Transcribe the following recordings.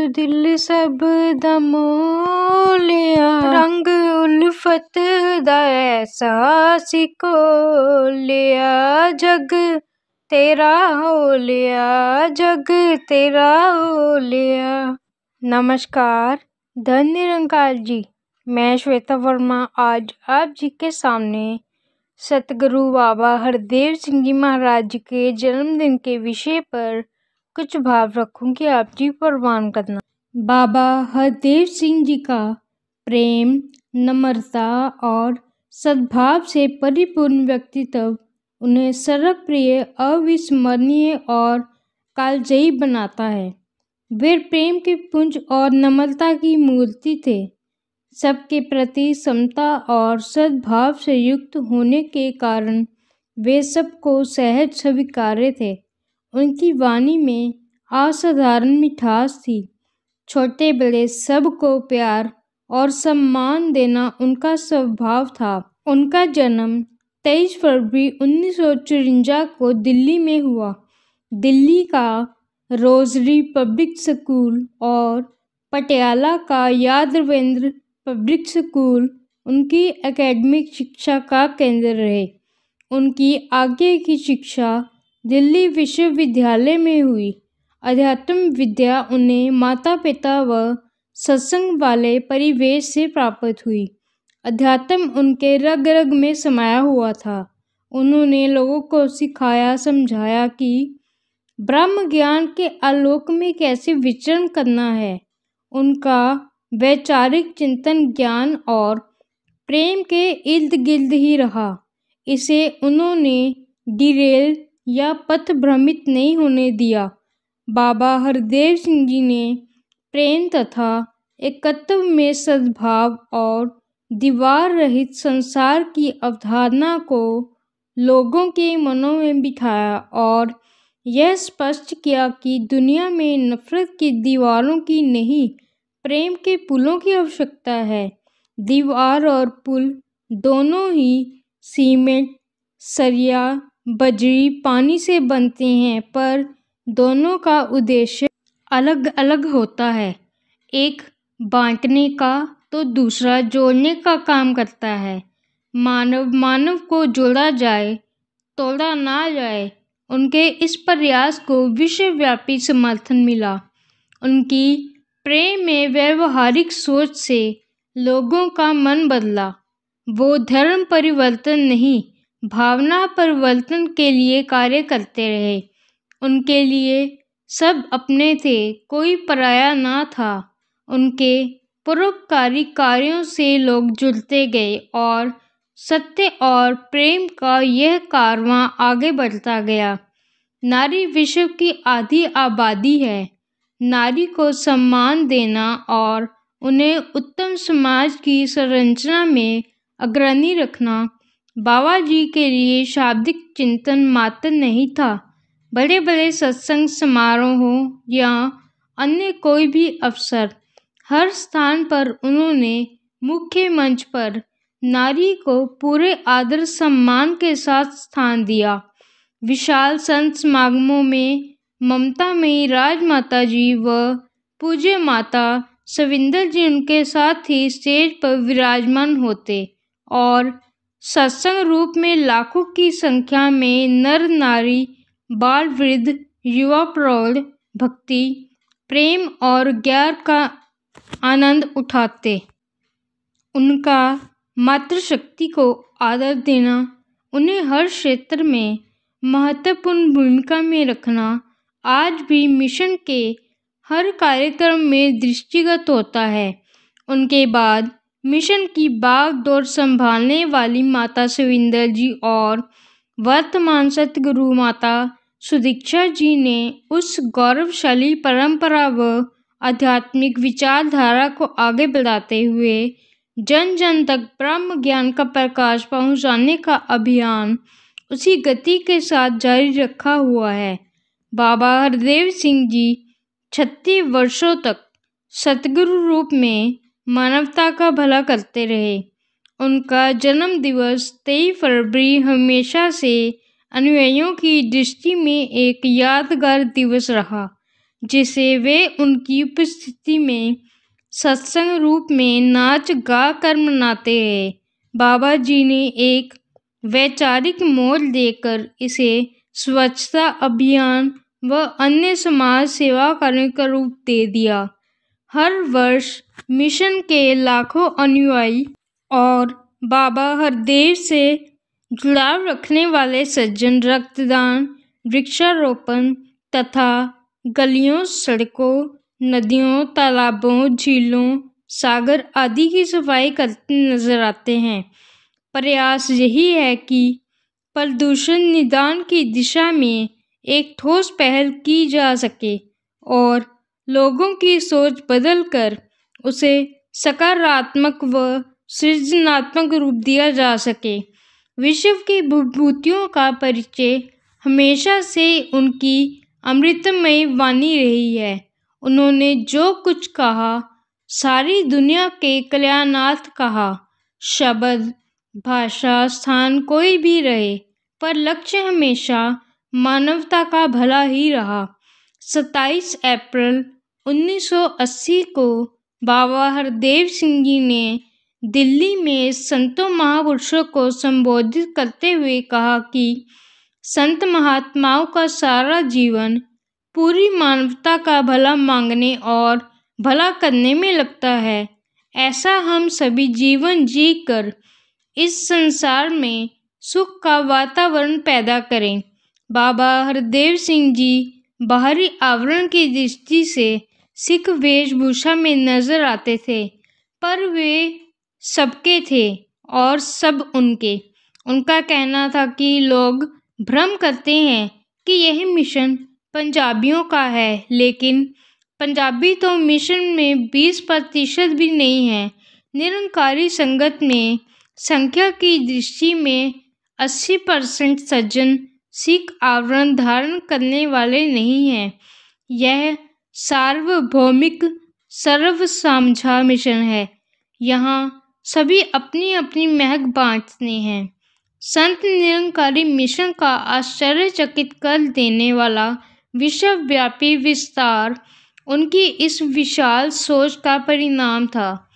दिल सब दा मोलिया, रंग उल्फत दा एहसास खोलिया, जग तेरा होलिया, जग तेरा होलिया। नमस्कार, धन निरंकार जी। मैं श्वेता वर्मा आज आप जी के सामने सतगुरु बाबा हरदेव सिंह जी महाराज जी के जन्मदिन के विषय पर कुछ भाव रखूंगी आप जी प्रवान करना। बाबा हरदेव सिंह जी का प्रेम, नम्रता और सद्भाव से परिपूर्ण व्यक्तित्व उन्हें सर्वप्रिय, अविस्मरणीय और कालजयी बनाता है। वे प्रेम के पुंज और नम्रता की मूर्ति थे। सबके प्रति समता और सद्भाव से युक्त होने के कारण वे सबको सहज स्वीकार्य थे। उनकी वाणी में असाधारण मिठास थी। छोटे बड़े सबको प्यार और सम्मान देना उनका स्वभाव था। उनका जन्म 23 फरवरी 1954 को दिल्ली में हुआ। दिल्ली का रोजरी पब्लिक स्कूल और पटियाला का यादवेंद्र पब्लिक स्कूल उनकी एकेडमिक शिक्षा का केंद्र रहे। उनकी आगे की शिक्षा दिल्ली विश्वविद्यालय में हुई। अध्यात्म विद्या उन्हें माता पिता व सत्संग वाले परिवेश से प्राप्त हुई। अध्यात्म उनके रग रग में समाया हुआ था। उन्होंने लोगों को सिखाया, समझाया कि ब्रह्म ज्ञान के आलोक में कैसे विचरण करना है। उनका वैचारिक चिंतन ज्ञान और प्रेम के इर्द गिर्द ही रहा। इसे उन्होंने डिरेल या पथ भ्रमित नहीं होने दिया। बाबा हरदेव सिंह जी ने प्रेम तथा एकत्व में सद्भाव और दीवार रहित संसार की अवधारणा को लोगों के मनों में बिठाया और यह स्पष्ट किया कि दुनिया में नफरत की दीवारों की नहीं, प्रेम के पुलों की आवश्यकता है। दीवार और पुल दोनों ही सीमेंट, सरिया, बजरी, पानी से बनते हैं, पर दोनों का उद्देश्य अलग अलग होता है। एक बांटने का तो दूसरा जोड़ने का काम करता है। मानव को जोड़ा जाए, तोड़ा ना जाए। उनके इस प्रयास को विश्वव्यापी समर्थन मिला। उनकी प्रेम में व्यवहारिक सोच से लोगों का मन बदला। वो धर्म परिवर्तन नहीं, भावना परिवर्तन के लिए कार्य करते रहे। उनके लिए सब अपने थे, कोई पराया ना था। उनके परोपकारी कार्यों से लोग जुड़ते गए और सत्य और प्रेम का यह कारवां आगे बढ़ता गया। नारी विश्व की आधी आबादी है। नारी को सम्मान देना और उन्हें उत्तम समाज की संरचना में अग्रणी रखना बाबा जी के लिए शाब्दिक चिंतन मात्र नहीं था। बड़े बड़े सत्संग समारोहों या अन्य कोई भी अवसर, हर स्थान पर उन्होंने मुख्य मंच पर नारी को पूरे आदर सम्मान के साथ स्थान दिया। विशाल संत समागमों में ममता में राजमाता जी व पूज्य माता सविंदर जी उनके साथ ही स्टेज पर विराजमान होते और सत्संग रूप में लाखों की संख्या में नर नारी, बाल, वृद्ध, युवा, प्रौढ़ भक्ति, प्रेम और ज्ञान का आनंद उठाते। उनका मातृशक्ति को आदर देना, उन्हें हर क्षेत्र में महत्वपूर्ण भूमिका में रखना आज भी मिशन के हर कार्यक्रम में दृष्टिगत होता है। उनके बाद मिशन की बागडोर संभालने वाली माता सविंदर जी और वर्तमान सतगुरु माता सुदीक्षा जी ने उस गौरवशाली परंपरा व आध्यात्मिक विचारधारा को आगे बढ़ाते हुए जन जन तक ब्रह्म ज्ञान का प्रकाश पहुंचाने का अभियान उसी गति के साथ जारी रखा हुआ है। बाबा हरदेव सिंह जी 36 वर्षों तक सतगुरु रूप में मानवता का भला करते रहे। उनका जन्म दिवस 23 फरवरी हमेशा से अनुयायियों की दृष्टि में एक यादगार दिवस रहा। जिसे वे उनकी उपस्थिति में सत्संग रूप में नाच गा कर मनाते रहे। बाबा जी ने एक वैचारिक मोड़ देकर इसे स्वच्छता अभियान व अन्य समाज सेवा कार्यों का रूप दे दिया। हर वर्ष मिशन के लाखों अनुयायी और बाबा हरदेव से जुड़ाव रखने वाले सज्जन रक्तदान, वृक्षारोपण तथा गलियों, सड़कों, नदियों, तालाबों, झीलों, सागर आदि की सफाई करते नजर आते हैं। प्रयास यही है कि प्रदूषण निदान की दिशा में एक ठोस पहल की जा सके और लोगों की सोच बदलकर उसे सकारात्मक व सृजनात्मक रूप दिया जा सके। विश्व की विभूतियों का परिचय हमेशा से उनकी अमृतमयी वाणी रही है। उन्होंने जो कुछ कहा सारी दुनिया के कल्याणार्थ कहा। शब्द, भाषा, स्थान कोई भी रहे, पर लक्ष्य हमेशा मानवता का भला ही रहा। 27 अप्रैल 1980 को बाबा हरदेव सिंह जी ने दिल्ली में संतों महापुरुषों को संबोधित करते हुए कहा कि संत महात्माओं का सारा जीवन पूरी मानवता का भला मांगने और भला करने में लगता है। ऐसा हम सभी जीवन जीकर इस संसार में सुख का वातावरण पैदा करें। बाबा हरदेव सिंह जी बाहरी आवरण की दृष्टि से सिख वेशभूषा में नजर आते थे, पर वे सबके थे और सब उनके। उनका कहना था कि लोग भ्रम करते हैं कि यह मिशन पंजाबियों का है, लेकिन पंजाबी तो मिशन में 20% भी नहीं है। निरंकारी संगत में संख्या की दृष्टि में 80% सज्जन सिख आवरण धारण करने वाले नहीं हैं। यह सार्वभौमिक सर्वसाझा मिशन है। यहाँ सभी अपनी अपनी महक बांटते हैं। संत निरंकारी मिशन का आश्चर्यचकित कर देने वाला विश्वव्यापी विस्तार उनकी इस विशाल सोच का परिणाम था।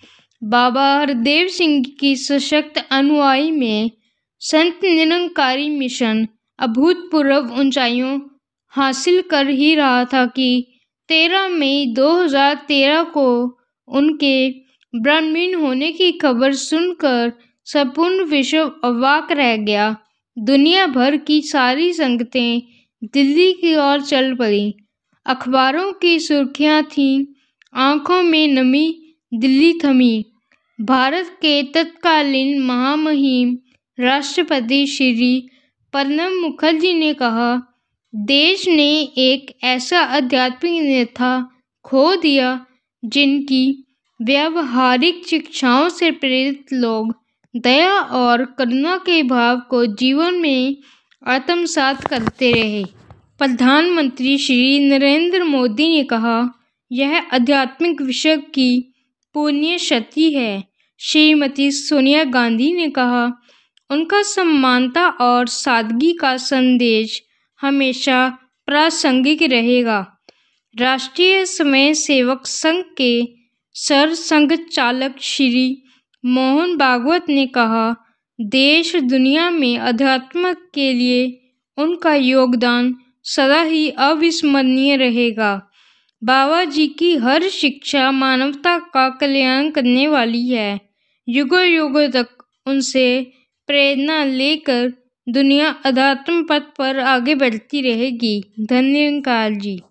बाबा हरदेव सिंह की सशक्त अनुयायी में संत निरंकारी मिशन अभूतपूर्व ऊंचाइयों हासिल कर ही रहा था कि 13 मई 2013 को उनके ब्रह्मलीन होने की खबर सुनकर संपूर्ण विश्व अवाक रह गया। दुनिया भर की सारी संगतें दिल्ली की ओर चल पड़ी। अखबारों की सुर्खियां थीं, आंखों में नमी, दिल्ली थमी। भारत के तत्कालीन महामहिम राष्ट्रपति श्री प्रणब मुखर्जी ने कहा, देश ने एक ऐसा आध्यात्मिक नेता खो दिया जिनकी व्यावहारिक शिक्षाओं से प्रेरित लोग दया और करुणा के भाव को जीवन में आत्मसात करते रहे। प्रधानमंत्री श्री नरेंद्र मोदी ने कहा, यह आध्यात्मिक विश्व की पुण्य शक्ति है। श्रीमती सोनिया गांधी ने कहा, उनका समानता और सादगी का संदेश हमेशा प्रासंगिक रहेगा। राष्ट्रीय स्वयं सेवक संघ के सर संघ चालक श्री मोहन भागवत ने कहा, देश दुनिया में अध्यात्म के लिए उनका योगदान सदा ही अविस्मरणीय रहेगा। बाबा जी की हर शिक्षा मानवता का कल्याण करने वाली है। युगों युगों तक उनसे प्रेरणा लेकर दुनिया अध्यात्म पथ पर आगे बढ़ती रहेगी। धन्यवाद जी।